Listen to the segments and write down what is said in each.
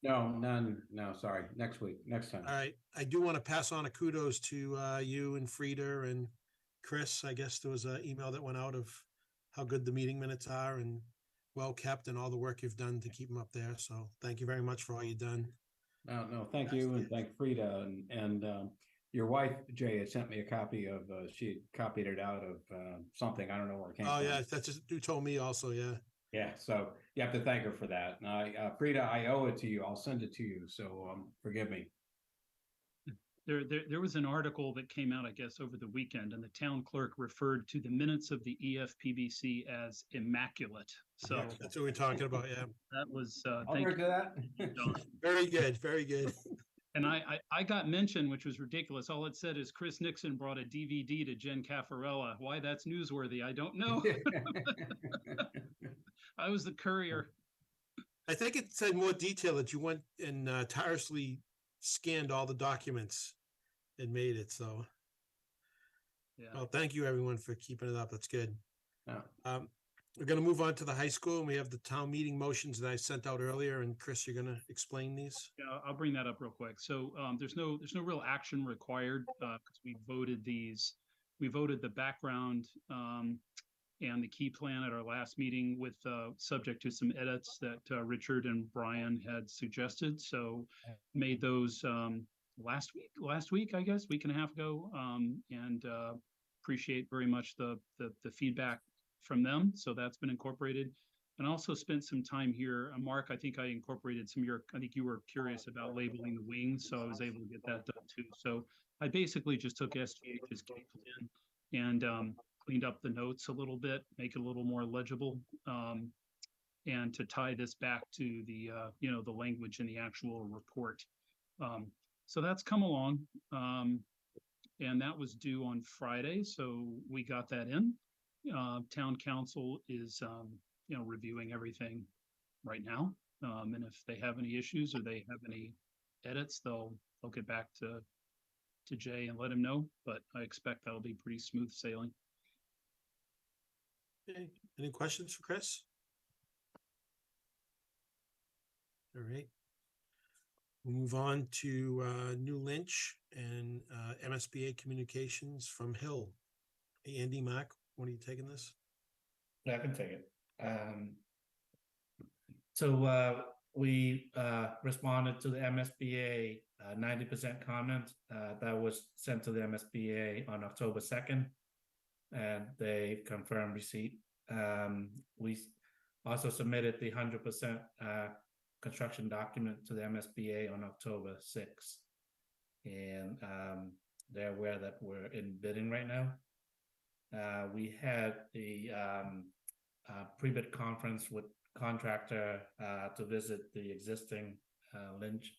correct? No, none. No, sorry. Next week, next time. All right. I do want to pass on a kudos to you and Frida and Chris. I guess there was an email that went out of how good the meeting minutes are and well kept and all the work you've done to keep them up there. So thank you very much for all you've done. No, thank you, and thank Frida and your wife Jay had sent me a copy of. She copied it out of something. I don't know where it came Oh from. yeah, that's just you told me also. Yeah. Yeah, so you have to thank her for that. And Frida, I owe it to you. I'll send it to you. So forgive me. There was an article that came out, I guess, over the weekend, and the town clerk referred to the minutes of the EFPBC as immaculate. So that's what we're talking about. Yeah. that was Thank you for that. Very good. Very good. And I got mentioned, which was ridiculous. All it said is Chris Nixon brought a DVD to Jen Caffarella. Why that's newsworthy, I don't know. I was the courier. I think it said more detail that you went and tirelessly scanned all the documents and made it. So, Yeah. well, thank you everyone for keeping it up. That's good. Yeah. We're going to move on to the high school, and we have the town meeting motions that I sent out earlier. And Chris, you're going to explain these. Yeah, I'll bring that up real quick. So there's no real action required because we voted these. We voted the background and the key plan at our last meeting with subject to some edits that Richard and Brian had suggested. So made those last week, I guess, week and a half ago, and appreciate very much the feedback from them. So that's been incorporated. And also spent some time here. Mark, I think I incorporated some of your, I think you were curious about labeling the wings, so I was able to get that done too. So I basically just took SGH's key plan and cleaned up the notes a little bit, make it a little more legible, and to tie this back to the the language in the actual report. So that's come along, and that was due on Friday, so we got that in. Town council is reviewing everything right now, and if they have any issues or they have any edits, they'll get back to Jay and let him know. But I expect that'll be pretty smooth sailing. Okay. Any questions for Chris? All right. We'll move on to New Lynch and MSBA communications from Hill. Hey, Andy, Mark, what are you taking this? Yeah, I can take it. So we responded to the MSBA 90% comment that was sent to the MSBA on October 2nd, and they confirmed receipt. We also submitted the 100% construction document to the MSBA on October 6th, and they're aware that we're in bidding right now. We had a pre-bid conference with contractor to visit the existing Lynch.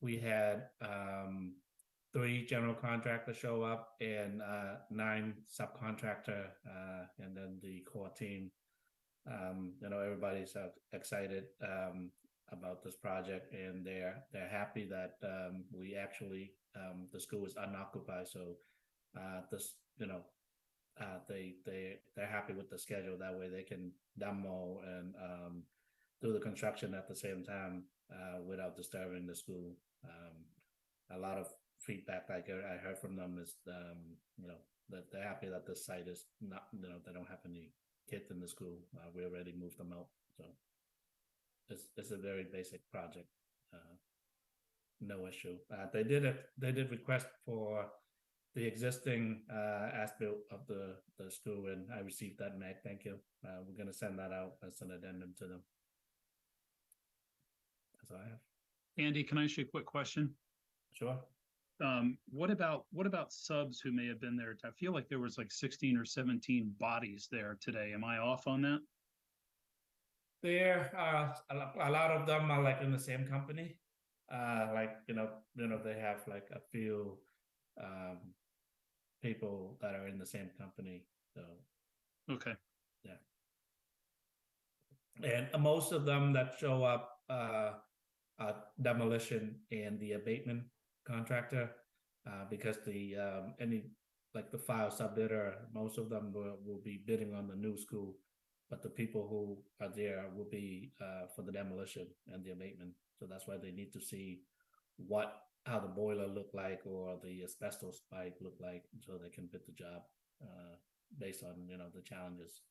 We had 3 general contractors show up and 9 subcontractor, and then the core team. Everybody's excited about this project, and they're happy that we actually the school is unoccupied. So they're happy with the schedule. That way they can demo and do the construction at the same time without disturbing the school. A lot of feedback I heard from them is that they're happy that this site is not, they don't have any kids in the school. We already moved them out, so it's a very basic project. No issue. They did request for the existing as-built of the school, and I received that, Meg. Thank you. We're going to send that out as an addendum to them. That's all I have. Andy, can I ask you a quick question? Sure. What about subs who may have been there? I feel like there was like 16 or 17 bodies there today. Am I off on that? There a lot of them are like in the same company. They have like a few people that are in the same company. So okay. Yeah. And most of them that show up are demolition and the abatement contractor, because the the file subbidder, most of them will be bidding on the new school, but the people who are there will be for the demolition and the abatement. So that's why they need to see how the boiler look like or the asbestos pipe look like, so they can bid the job based on the challenges.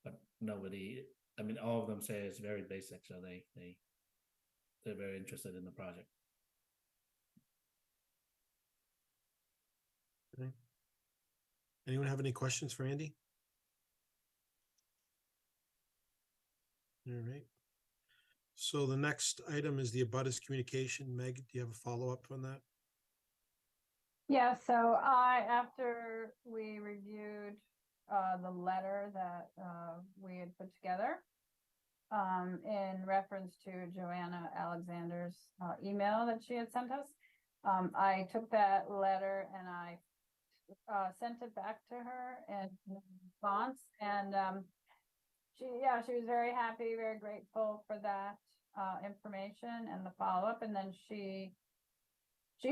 But nobody, I mean, all of them say it's very basic, so they're very interested in the project. Okay. Anyone have any questions for Andy? All right. So the next item is the abutters communication. Meg, do you have a follow-up on that? Yeah, so after we reviewed the letter that we had put together in reference to Joanna Alexander's email that she had sent us, I took that letter and I sent it back to her in response, and she was very happy, very grateful for that information and the follow-up, and then she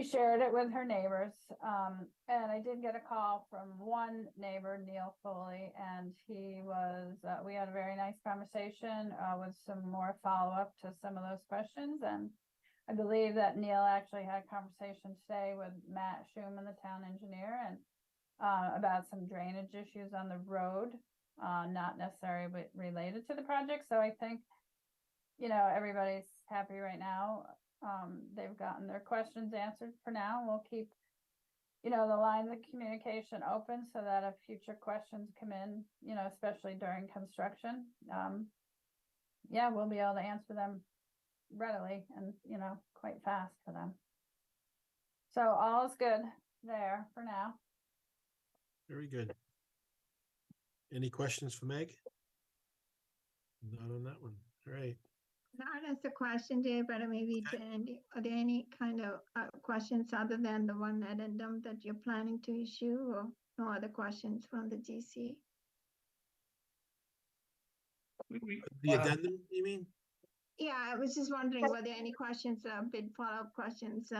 shared it with her neighbors. And I did get a call from one neighbor, Neil Foley, and he was, we had a very nice conversation with some more follow-up to some of those questions. And I believe that Neil actually had a conversation today with Matt Schumann, the town engineer, and about some drainage issues on the road, not necessarily related to the project. So I think, everybody's happy right now. They've gotten their questions answered for now. We'll keep, the lines of communication open so that if future questions come in, especially during construction, we'll be able to answer them readily and, quite fast for them. So all is good there for now. Very good. Any questions for Meg? Not on that one. All right. Not as a question, Dave, but maybe to Andy. Are there any kind of questions other than the one addendum that you're planning to issue, or no other questions from the GC? The addendum, you mean? Yeah, I was just wondering, were there any questions, bid follow-up questions?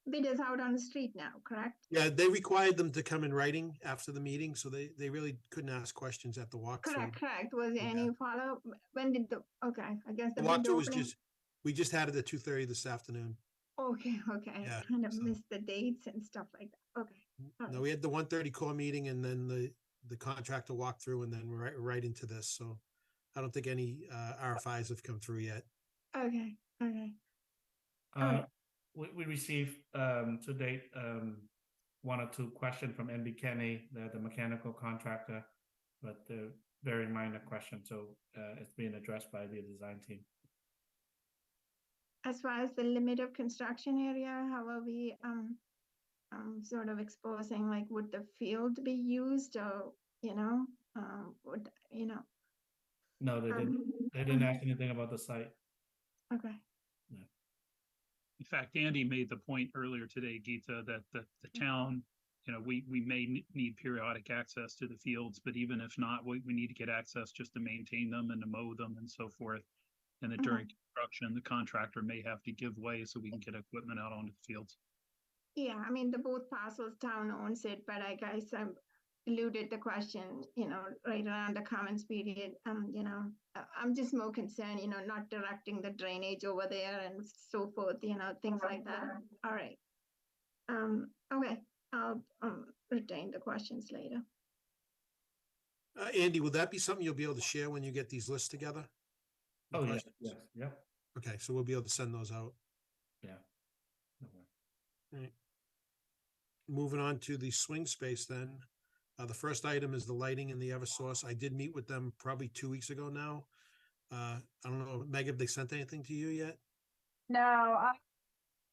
Bidders out on the street now, correct? Yeah, they required them to come in writing after the meeting, so they really couldn't ask questions at the walkthrough. Correct. Was there Yeah. any follow-up? When did okay, I guess The the bid walkthrough was opening. we just had it at 2:30 this afternoon. Okay. Yeah, I kind of so- missed the dates and stuff like that. Okay. All No, right. we had the 1:30 core meeting and then the contractor walkthrough and then right into this. So I don't think any RFIs have come through yet. Okay. We received to date one or two questions from NB Kenny, the mechanical contractor, but they're very minor questions, so it's being addressed by the design team. As far as the limit of construction area, how are we sort of exposing, like, would the field be used, or would No, they didn't. They didn't ask anything about the site. Okay. In fact, Andy made the point earlier today, Geeta, that the town, we may need periodic access to the fields, but even if not, we need to get access just to maintain them and to mow them and so forth. And that during construction, the contractor may have to give way so we can get equipment out onto the fields. Yeah, I mean, the both parcels town owns it, but I guess I eluded the question, right around the comments period. I'm just more concerned, not directing the drainage over there and so forth, things like that. All right. Okay, I'll retain the questions later. Andy, will that be something you'll be able to share when you get these lists together? The Oh, yes, questions? yeah. Okay, so we'll be able to send those out. Okay. Right. Moving on to the swing space then. The first item is the lighting in the Eversource. I did meet with them probably 2 weeks ago now. I don't know, Meg, have they sent anything to you yet? No, I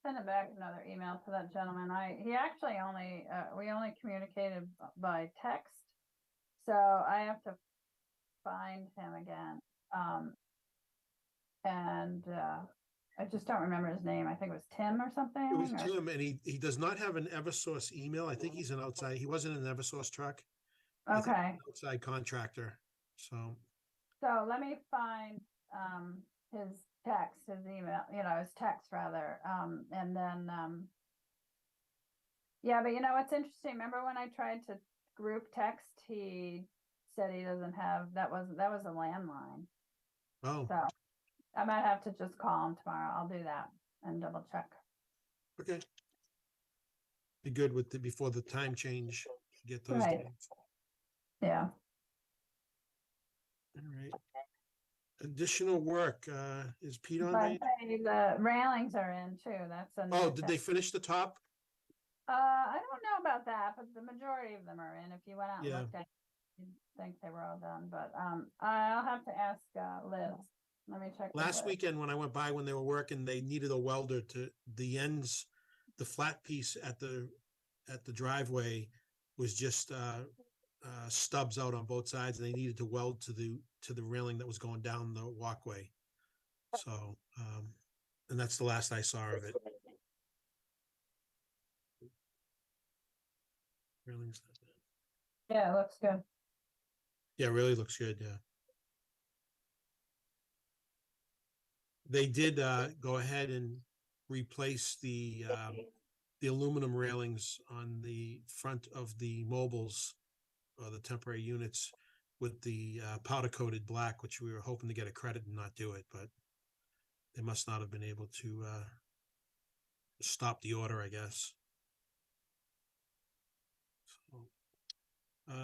sent it back another email to that gentleman. He actually we only communicated by text. So I have to find him again. I just don't remember his name. I think it was Tim or something. It was Tim, and he does not have an Eversource email. I think he's an outside, he wasn't an Eversource truck. I think Okay. he's an outside contractor, so. So let me find his text, his email, his text rather. And then yeah, but it's interesting. Remember when I tried to group text, he said he doesn't have, that was a landline. Oh, So I might have to just call him tomorrow. I'll do that and double check. okay. Be good with the, before the time change, get those. Right. dates. Yeah. All right. Additional work, is Pete on? But by- hey, the railings are in too. That's a Oh, new did thing. they finish the top? I don't know about that, but the majority of them are in. If you went out and Yeah. looked at, you'd think they were all done, but, I'll have to ask, Liz. Let me check. with Last Liz. weekend when I went by, when they were working, they needed a welder to the ends, the flat piece at the driveway was just stubs out on both sides, and they needed to weld to the railing that was going down the walkway. So, and that's the last I saw of it. Railing's not bad. Yeah, it looks good. Yeah, it really looks good, yeah. They did go ahead and replace the aluminum railings on the front of the mobiles or the temporary units with the powder coated black, which we were hoping to get a credit and not do it, but they must not have been able to stop the order, I guess. So,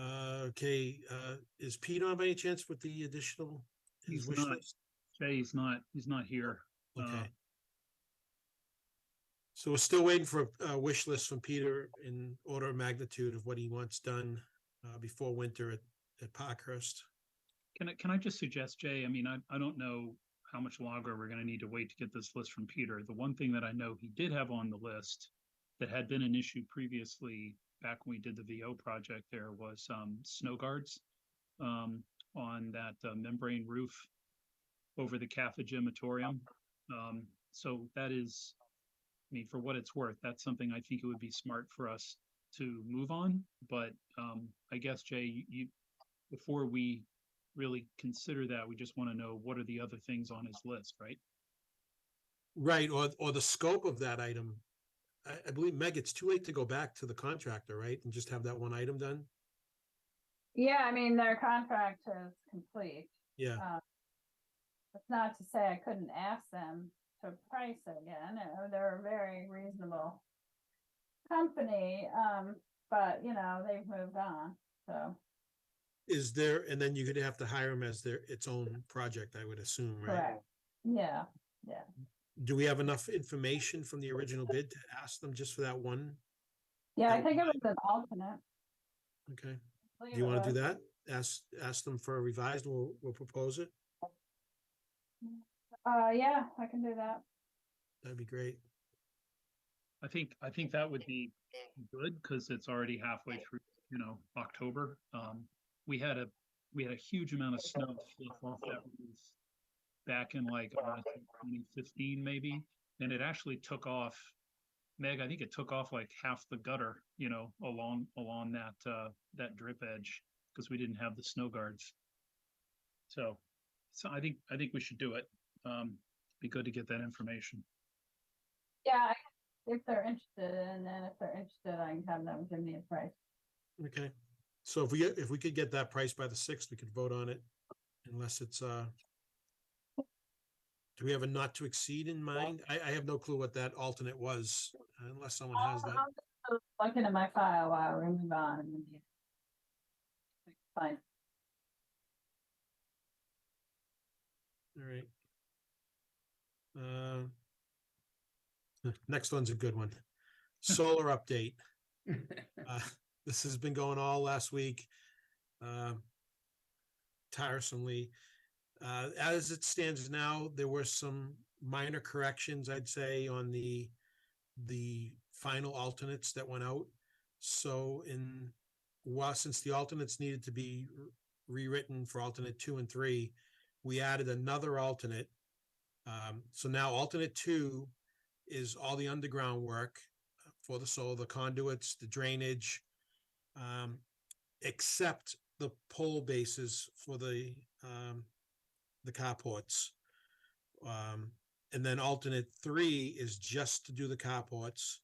okay, is Pete on by any chance with the additional, his He's wish not. list? Jay, he's not here. Okay. So we're still waiting for a wish list from Peter in order of magnitude of what he wants done before winter at Parkhurst. Can I just suggest, Jay? I mean, I don't know how much longer we're going to need to wait to get this list from Peter. The one thing that I know he did have on the list that had been an issue previously back when we did the VO project there was snow guards on that membrane roof over the Cafe Gymatorium. So that is, I mean, for what it's worth, that's something I think it would be smart for us to move on. But I guess, Jay, you before we really consider that, we just want to know what are the other things on his list, right? Right, or the scope of that item. I believe, Meg, it's too late to go back to the contractor, right? And just have that one item done? Yeah, I mean, their contract is complete. Yeah, It's not to say I couldn't ask them to price it again. They're a very reasonable company, but you know, they've moved on, so. is there, and then you could have to hire them as its own project, I would assume, right? Correct. Yeah, yeah. Do we have enough information from the original bid to ask them just for that one? Yeah, I That think it one was an alternate. Okay, I believe do you it want to do was. that? Ask them for a revised, we'll propose it. Yeah, I can do that. That'd be great. I think that would be good because it's already halfway through, October. We had a huge amount of snow fluff off that roof back in like 2015 maybe, and it actually took off. Meg, I think it took off like half the gutter, along that drip edge because we didn't have the snow guards. So I think we should do it. Be good to get that information. Yeah, if they're interested, and then if they're interested, I can have them give me a price. Okay, so if we could get that price by the 6th, we could vote on it, unless it's do we have a not to exceed in mind? I have no clue what that alternate was, unless someone has that. I'm just looking at my file while we move on. Fine. All right. Next one's a good one. Solar update. This has been going all last week, tiresomely. As it stands now, there were some minor corrections, I'd say, on the final alternates that went out. So since the alternates needed to be rewritten for alternate 2 and 3, we added another alternate. So now alternate 2 is all the underground work for the solar, the conduits, the drainage, except the pole bases for the carports. And then alternate 3 is just to do the carports.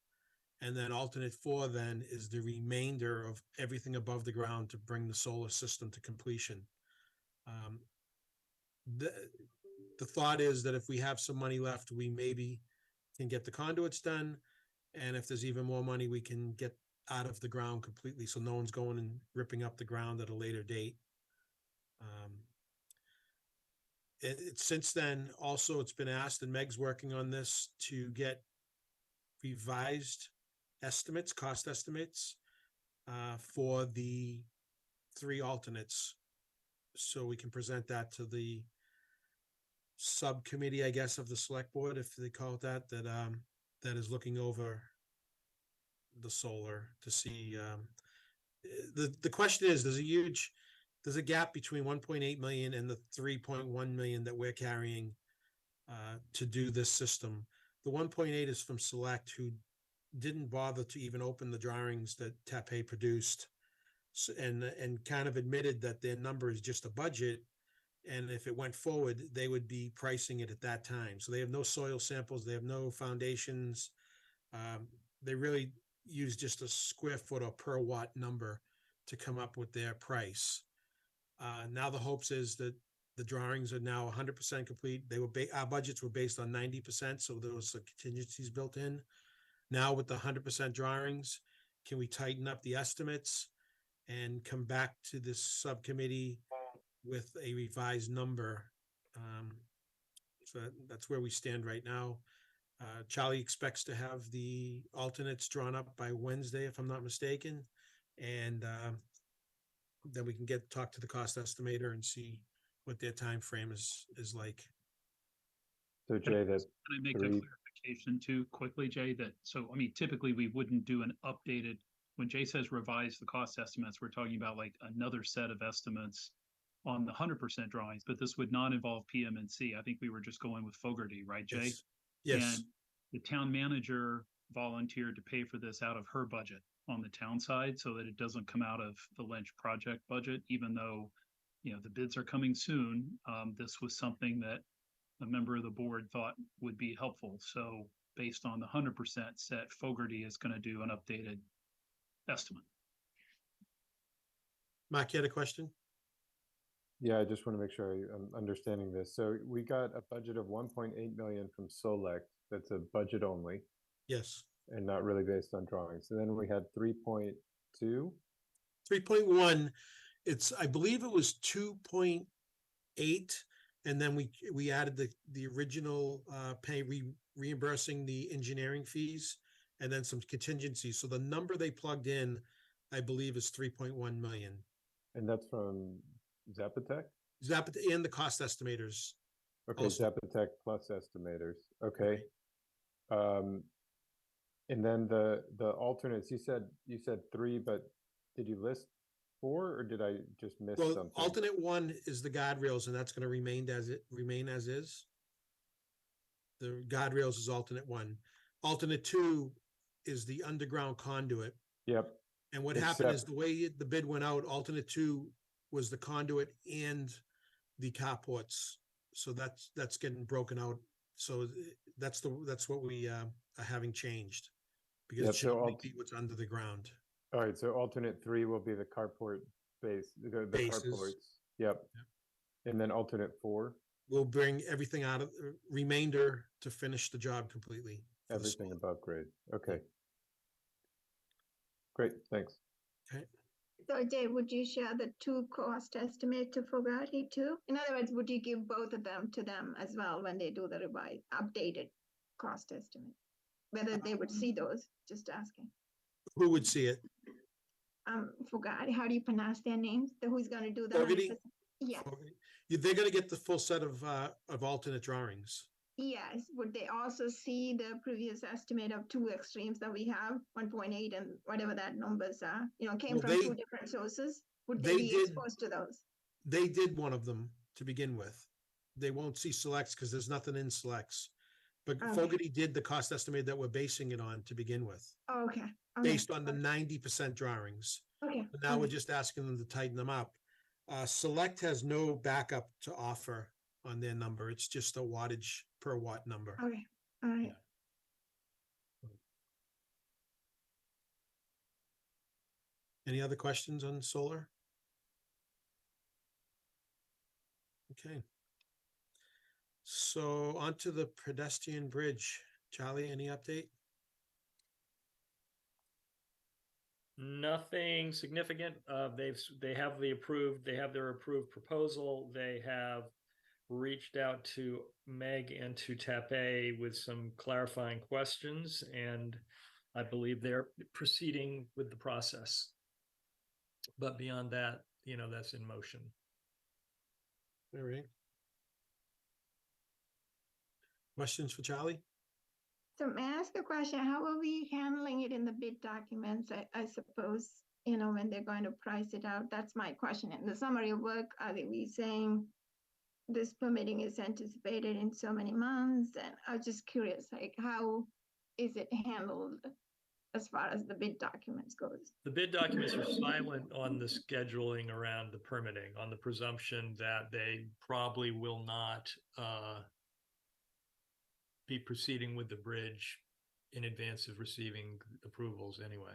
And then alternate 4 then is the remainder of everything above the ground to bring the solar system to completion. The thought is that if we have some money left, we maybe can get the conduits done. And if there's even more money, we can get out of the ground completely, so no one's going and ripping up the ground at a later date. Since then, also, it's been asked, and Meg's working on this, to get revised estimates, cost estimates, for the 3 alternates. So we can present that to the subcommittee, I guess, of the select board, if they call it that, that is looking over the solar to see, the question is, there's a gap between 1.8 million and the 3.1 million that we're carrying to do this system. The 1.8 is from Select, who didn't bother to even open the drawings that Tape produced, and kind of admitted that their number is just a budget, and if it went forward, they would be pricing it at that time. So they have no soil samples, they have no foundations. They really use just a square foot or per watt number to come up with their price. Now the hopes is that the drawings are now 100% complete. Our budgets were based on 90%, so there was some contingencies built in. Now with the 100% drawings, can we tighten up the estimates and come back to this subcommittee with a revised number? So that's where we stand right now. Charlie expects to have the alternates drawn up by Wednesday, if I'm not mistaken. And then we can talk to the cost estimator and see what their time frame is like. So Jay, Can I make a clarification too quickly, Jay? So I mean, typically we wouldn't do an updated, when Jay says revise the cost estimates, we're talking about like another set of estimates on the 100% drawings, but this would not involve PM&C. I think we were just going with Fogarty, right, Jay? Yes. And the town manager volunteered to pay for this out of her budget on the town side, so that it doesn't come out of the Lynch project budget, even though, the bids are coming soon. This was something that a member of the board thought would be helpful. So based on the 100% set, Fogarty is going to do an updated estimate. Mark, you had a question? Yeah, I just want to make sure I'm understanding this. So we got a budget of 1.8 million from Select. That's a budget only Yes. and not really based on drawings. And then we had 3.2. 3.1, I believe it was 2.8, and then we added the original reimbursing the engineering fees, and then some contingencies. So the number they plugged in, I believe, is 3.1 million. And that's from Zapatec? Zapatec and the cost estimators. Okay, also. Zapatec plus estimators. Okay. And then the alternates, you said 3, but did you list 4 or did I just miss something? Alternate 1 is the guardrails, and that's going to remain as is. The guardrails is alternate 1. Alternate 2 is the underground conduit. Yep. And what happened is the way the bid went out, alternate 2 was the conduit and the carports. So that's getting broken out. So that's what we are having changed, because it should be what's under the ground. All right, so alternate 3 will be the carport base, the carports. Yep. And then alternate 4? We'll bring everything out of remainder to finish the job completely. Everything above grade. Okay. Great, thanks. Okay. So Jay, would you share the 2 cost estimate to Fogarty too? In other words, would you give both of them to them as well when they do the revised, updated cost estimate? Whether they would see those, just asking. Who would see it? Fogarty, how do you pronounce their names? Who's going to do the Fogarty? 100%? Yes. They're going to get the full set of alternate drawings. Yes. Would they also see the previous estimate of 2 extremes that we have, 1.8 and whatever that numbers are? Came from 2 different sources. Would they be exposed to those? They did one of them to begin with. They won't see selects because there's nothing in selects. But Fogarty did the cost estimate that we're basing it on to begin with. Okay. Based on the 90% drawings. Okay. But now we're just asking them to tighten them up. Select has no backup to offer on their number. It's just a wattage per watt number. Okay. All right. Any other questions on solar? Okay. So onto the pedestrian bridge. Charlie, any update? Nothing significant. They have their approved proposal. They have reached out to Meg and to Tape with some clarifying questions, and I believe they're proceeding with the process. But beyond that, that's in motion. All right. Questions for Charlie? So may I ask a question? How are we handling it in the bid documents? I suppose, when they're going to price it out, that's my question. In the summary of work, are we saying this permitting is anticipated in so many months? And I was just curious, like, how is it handled as far as the bid documents goes? The bid documents are silent on the scheduling around the permitting, on the presumption that they probably will not be proceeding with the bridge in advance of receiving approvals anyway.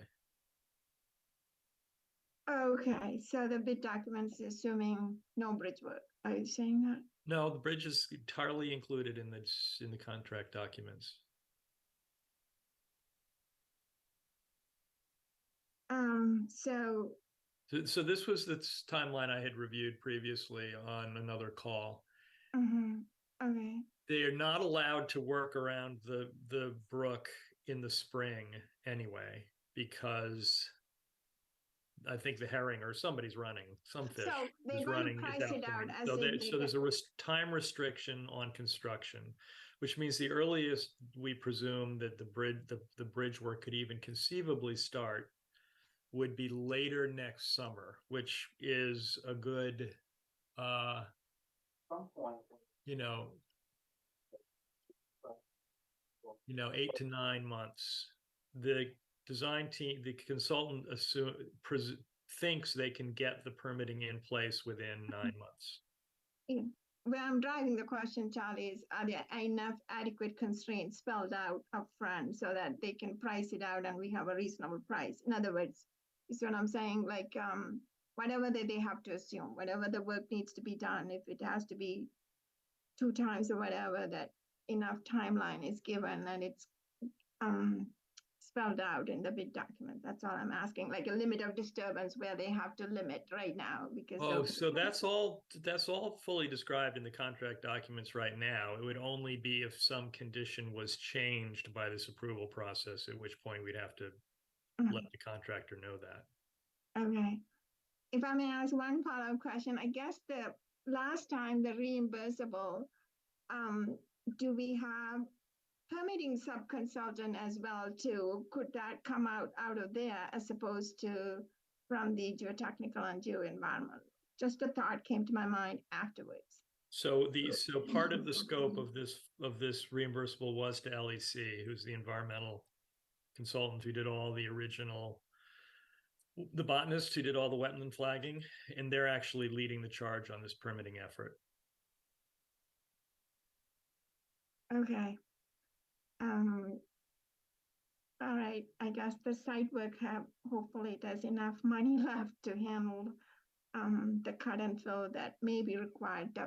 Okay, so the bid documents is assuming no bridge work. Are you saying that? No, the bridge is entirely included in the contract documents. So this was the timeline I had reviewed previously on another call. Okay. They are not allowed to work around the brook in the spring anyway, because I think the herring or somebody's running, some fish So they're is going running to at price that it out point. as So, if so there's a time restriction on construction, which means the earliest we presume that the bridge work could even conceivably start would be later next summer, which is a good, 8 to 9 months. The design team, the consultant thinks they can get the permitting in place within 9 months. Yeah. Where I'm driving the question, Charlie, is are there enough adequate constraints spelled out up front so that they can price it out and we have a reasonable price? In other words, you see what I'm saying? Like, whatever that they have to assume, whatever the work needs to be done, if it has to be 2 times or whatever, that enough timeline is given and it's spelled out in the bid document. That's all I'm asking, like a limit of disturbance where they have to limit right now because so that's all fully described in the contract documents right now. It would only be if some condition was changed by this approval process, at which point we'd have to let the contractor know that. Okay. If I may ask one follow-up question, I guess the last time the reimbursable, do we have permitting sub-consultant as well too? Could that come out of there as opposed to from the geotechnical and geoenvironmental? Just a thought came to my mind afterwards. So part of the scope of this reimbursable was to LEC, who's the environmental consultant who did all the botanist who did all the wetland flagging, and they're actually leading the charge on this permitting effort. Okay. All right. I guess the site work hopefully there's enough money left to handle the cut and fill that may be required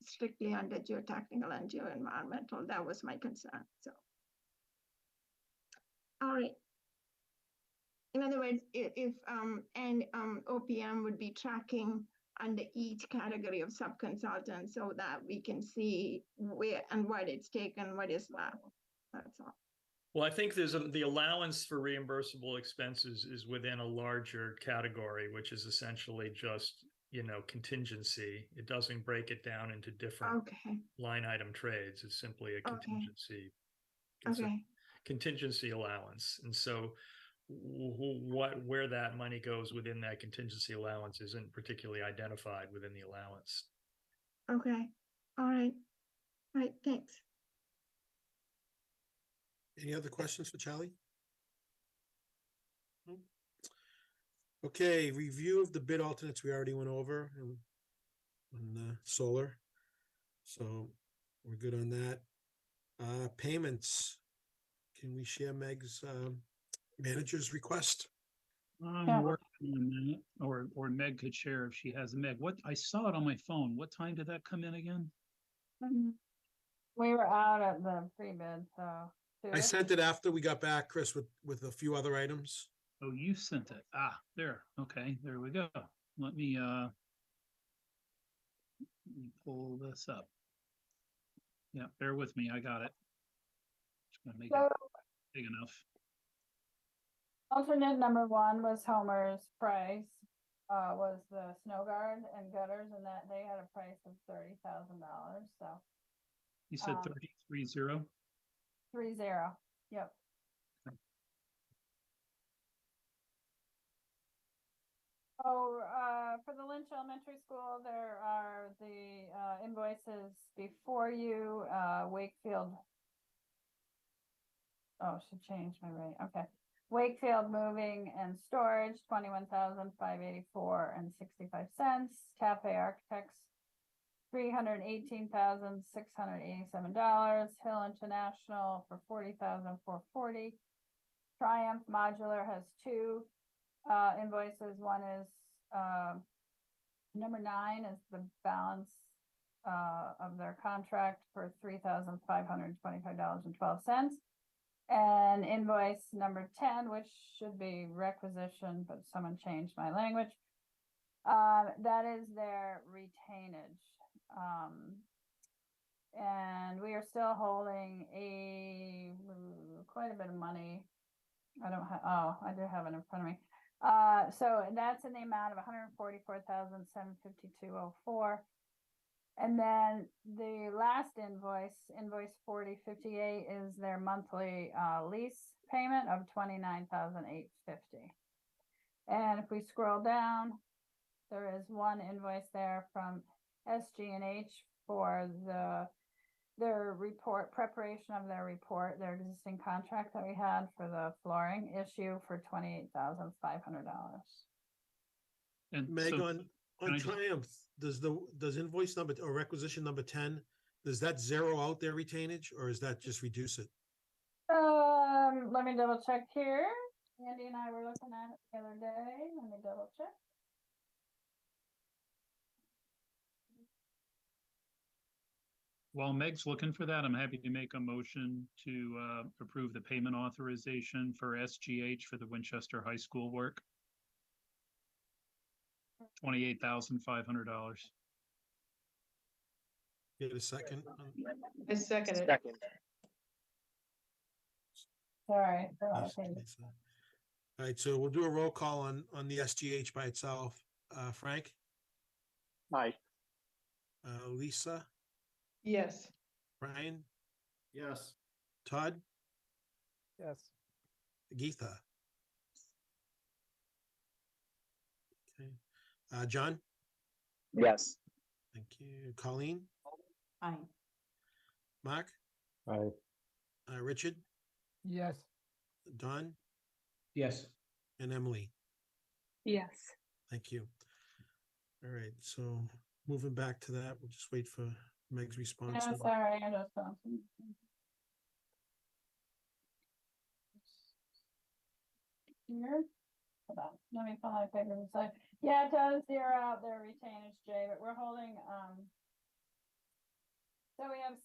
strictly under geotechnical and geoenvironmental. That was my concern. So, all right. In other words, if OPM would be tracking under each category of sub-consultants so that we can see where and what it's taken, what is left. That's all. Well, I think the allowance for reimbursable expenses is within a larger category, which is essentially just, contingency. It doesn't break it down into different line item trades. It's simply a contingency. Okay. Contingency allowance. And so where that money goes within that contingency allowance isn't particularly identified within the allowance. Okay. All right. All right. Thanks. Any other questions for Charlie? Okay, review of the bid alternates we already went over on the solar. So we're good on that. Payments. Can we share Meg's manager's request? I'm Yeah. working on that, or Meg could share if she has. Meg, what, I saw it on my phone. What time did that come in again? We were out at the pre-bid, so. I two. sent it after we got back, Chris, with a few other items. Oh, you sent it. Ah, there. Okay, there we go. Let me pull this up. Yeah, bear with me. I got it. Just gonna make So it big enough. alternate number one was Homer's price, was the snow guard and gutters, and that they had a price of $30,000, so You said Um, 33-0. 30, yep. Oh, for the Lynch Elementary School, there are the invoices before you, Wakefield. Oh, should change my rate, okay. Wakefield Moving and Storage, $21,584.65. Cafe Architects, $318,687. Hill International for $40,440. Triumph Modular has two invoices. One is number 9 is the balance of their contract for $3,525.12. And invoice number 10, which should be requisition, but someone changed my language. That is their retainage. And we are still holding quite a bit of money. I don't have, oh, I do have it in front of me. So that's in the amount of $144,752.04. And then the last invoice 4058, is their monthly lease payment of $29,850. And if we scroll down, there is one invoice there from SG&H for their report, preparation of their report, their existing contract that we had for the flooring issue for $28,500. And Meg, so on can I just- Triumph, does invoice number or requisition number 10, does that zero out their retainage, or is that just reduce it? Let me double check here. Andy and I were looking at it the other day. Let me double check. while Meg's looking for that, I'm happy to make a motion to approve the payment authorization for SGH for the Winchester High School work. $28,500. Get a second. I second it. Sorry. Yes, Lisa. All right, so we'll do a roll call on the SGH by itself. Frank, Aye. Lisa, Yes. Brian, Yes. Todd, Yes. Geetha. Okay, John, Yes. thank you. Colleen, Aye. Mark, Aye. Richard, Yes. Don, Yes. and Emily. Yes. Thank you. All right, so moving back to that, we'll just wait for Meg's response. Yeah, sorry, I just found some. Here, hold on, let me find my paper inside. Yeah, it does zero out their retainage, Jay, but we're holding, so we have,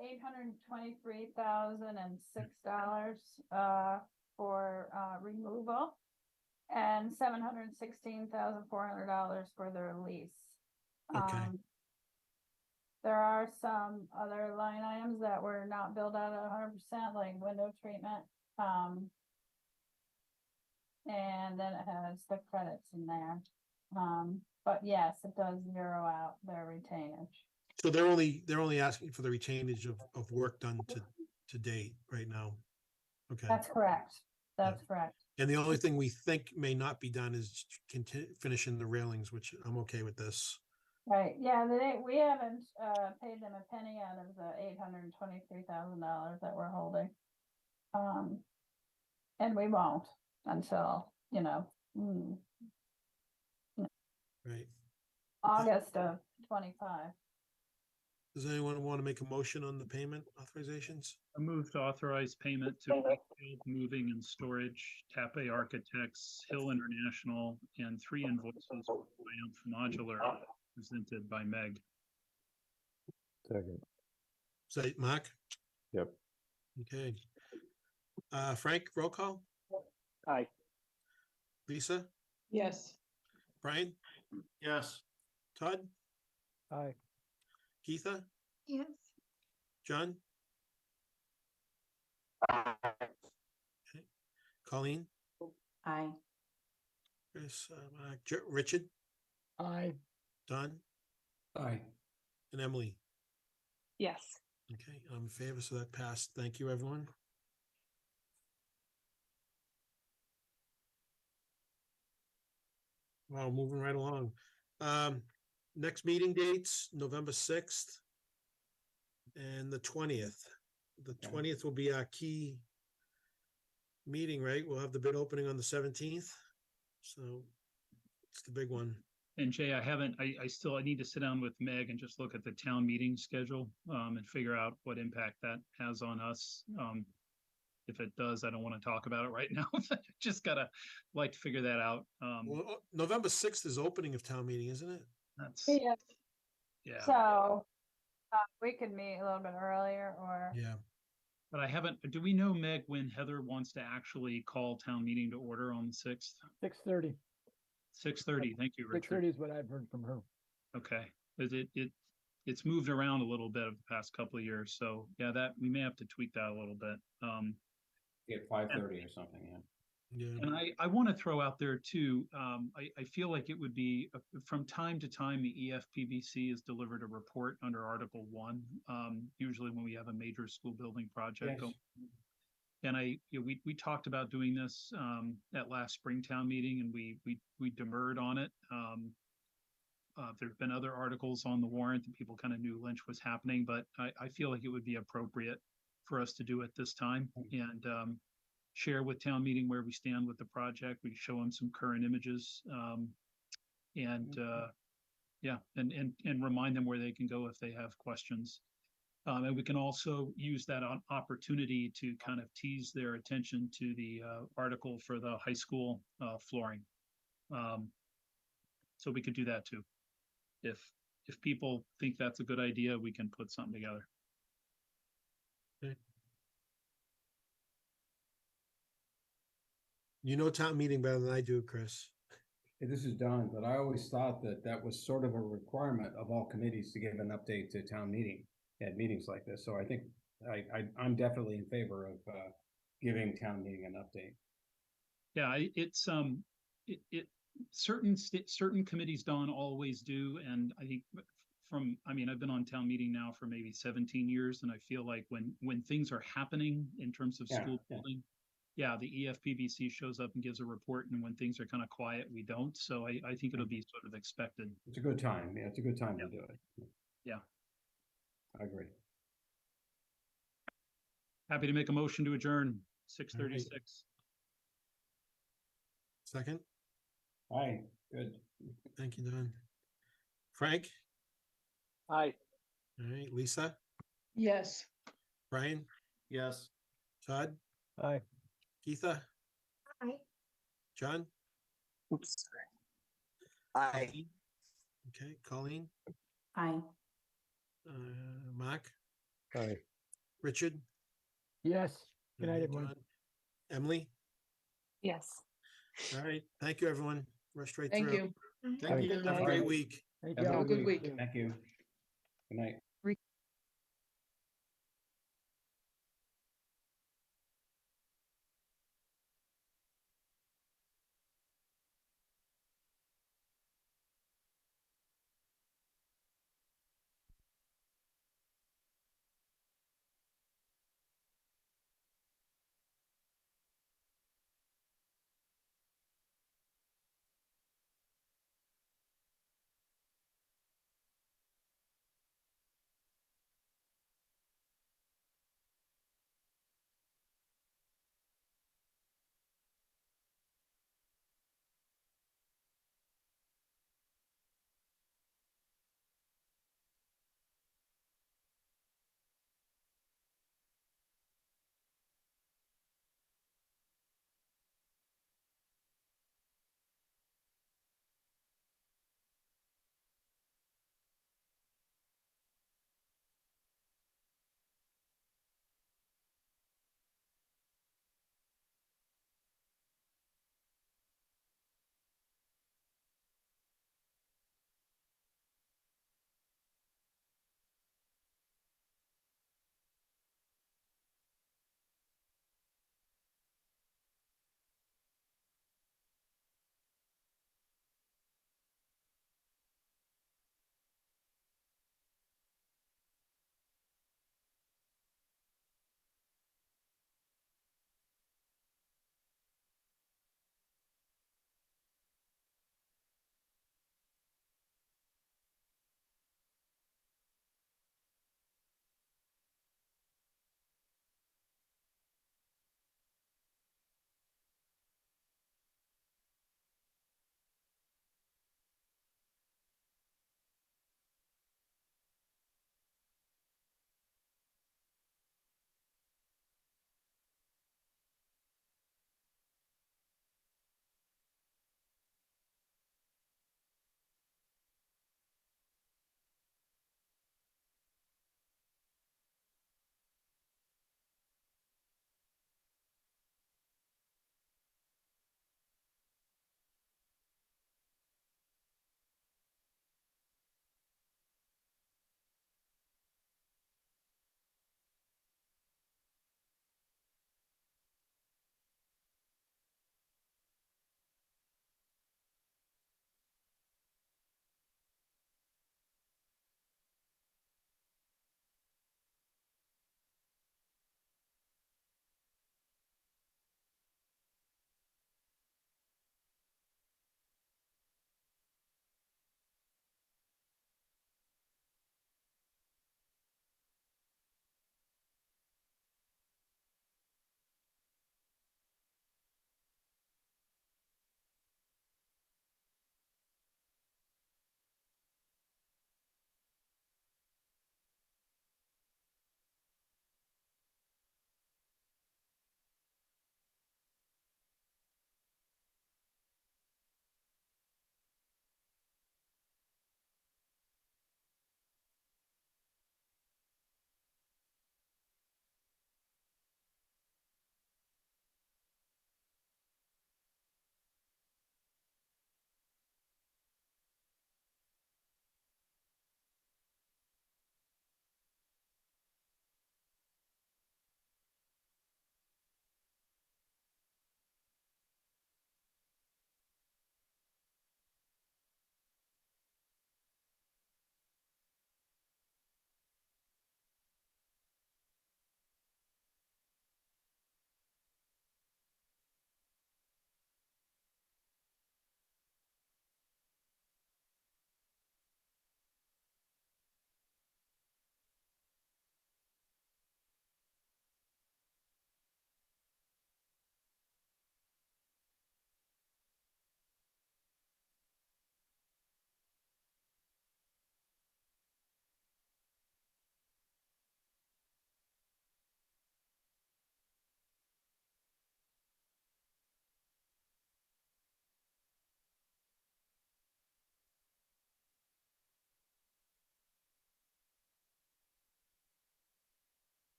$823,006, for, removal. And $716,400 for their lease. Okay. There are some other line items that were not billed out at 100%, like window treatment. And then it has the credits in there. But yes, it does zero out their retainage. So they're only asking for the retainage of work done to date right now. Okay. That's correct. That's correct. And the only thing we think may not be done is finishing the railings, which I'm okay with this. Right, yeah, we haven't paid them a penny out of the $823,000 that we're holding. And we won't until, Right. August of 25. Does anyone want to make a motion on the payment authorizations? I move to authorize payment to Brookfield Moving and Storage, Tape Architects, Hill International, and 3 invoices for Triumph Modular presented by Meg. Second. Say, Mark? Yep. Okay. Frank, roll call? Aye. Lisa? Yes. Brian? Yes. Todd? Aye. Geetha? Yes. John? Colleen? Aye. Chris? Mark, Richard? Aye. Don? Aye. And Emily? Yes. Okay, I'm in favor, so that passed. Thank you, everyone. Wow, moving right along. Next meeting dates, November 6th and the 20th. The Okay. 20th will be our key meeting, right? We'll have the bid opening on the 17th. So it's the big one. And Jay, I need to sit down with Meg and just look at the town meeting schedule, and figure out what impact that has on us. If it does, I don't want to talk about it right now. Just gotta like to figure that out. Well, November 6th is opening of town meeting, isn't it? That's, Yeah, yeah. so, we could meet a little bit earlier or. Yeah. But do we know, Meg, when Heather wants to actually call town meeting to order on the 6th? 6:30. 6:30. Thank you, Richard. 6:30 is what I've heard from her. Okay, because it's moved around a little bit over the past couple of years. So yeah, that we may have to tweak that a little bit. At 5:30 or something, yeah. Yeah. And I want to throw out there too, I feel like it would be, from time to time, the EFPBC has delivered a report under Article 1, usually when we have a major school building project. Yes. Going. And we talked about doing this at last Springtown meeting, and we demurred on it. There've been other articles on the warrant that people kind of knew Lynch was happening, but I feel like it would be appropriate for us to do it this time and share with town meeting where we stand with the project. We show them some current images, and remind them where they can go if they have questions. And we can also use that opportunity to kind of tease their attention to the article for the high school flooring. So we could do that too. If people think that's a good idea, we can put something together. Okay. You know town meeting better than I do, Chris. Hey, this is Don, but I always thought that that was sort of a requirement of all committees to give an update to town meeting at meetings like this. So I think I'm definitely in favor of giving town meeting an update. Yeah, it's certain committees don't always do, and I think I've been on town meeting now for maybe 17 years, and I feel like when things are happening in terms of school building, the EFPBC shows up and gives a report, and when things are kind of quiet, we don't. So I think it'll be sort of expected. It's a good time. Yeah, it's a good time to do it. Yeah. I agree. Happy to make a motion to adjourn 6:36. Second? Aye, good. Thank you, Don. Frank? Aye. All right, Lisa? Yes. Brian? Yes. Todd? Aye. Geetha? Aye. John? Oops. Aye. Colleen? Okay, Colleen? Aye. Mark? Aye. Richard? Yes. Good night, All right, everyone. John? Emily? Yes. All right, thank you, everyone. Rushed right Thank through. you. Thank you. Good Have a night. great week. Thank Have you. Have a good week. Thank you. Good night.